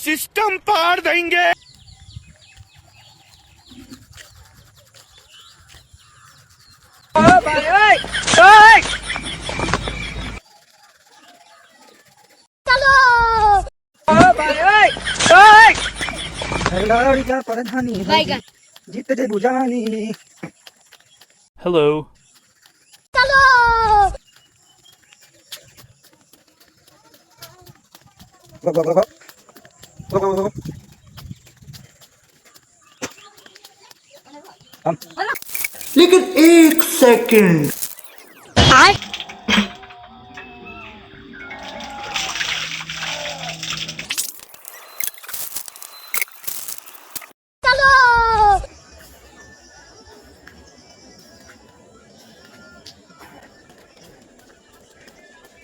System पार देंगे। जीतते बुझानी। Hello. लेकिन एक सेकंड,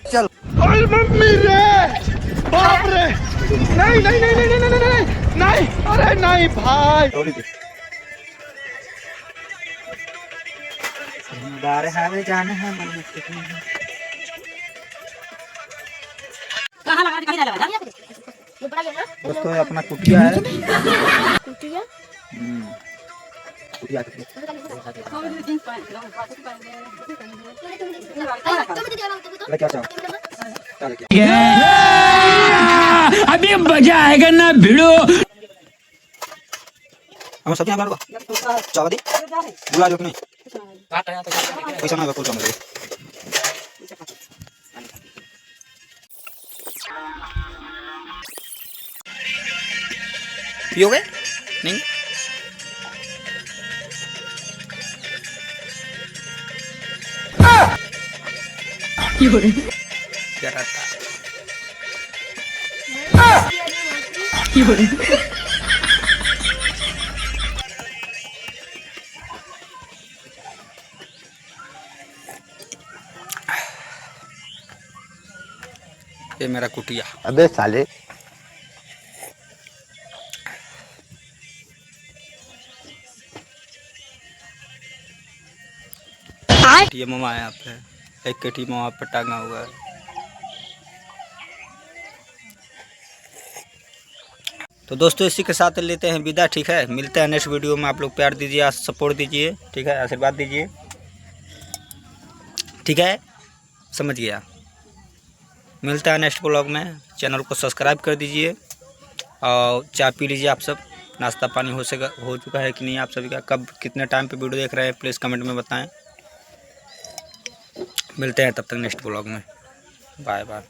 चल मम्मी रे, बाप रे, नहीं नहीं नहीं नहीं नहीं नहीं नहीं, अरे नहीं भाई। बारे हावे जाना है मन में। कहाँ लगा दिखाई नहीं लगा दोस्तों अपना कुटिया है। कुटिया कुटिया क्या चाहो? अभी मजा आएगा ना भिड़ो। हम सब यहाँ बार चावदी बुला जो कि नहीं पैसा ना कुछ समझ। पियोगे नहीं? क्या रहता ये मेरा कुटिया। अबे साले ये मामा यहाँ पे एक केटी मामा पे टांगा हुआ है। तो दोस्तों इसी के साथ लेते हैं विदा। ठीक है, मिलते हैं नेक्स्ट वीडियो में। आप लोग प्यार दीजिए, सपोर्ट दीजिए, ठीक है, आशीर्वाद दीजिए, ठीक है, समझ गया। मिलता है नेक्स्ट ब्लॉग में। चैनल को सब्सक्राइब कर दीजिए और चाय पी लीजिए। आप सब नाश्ता पानी हो चुका है कि नहीं आप सभी का? कब कितने टाइम पे वीडियो देख रहे हैं प्लीज़ कमेंट में बताएं। मिलते हैं तब तक नेक्स्ट ब्लॉग में। Bye bye.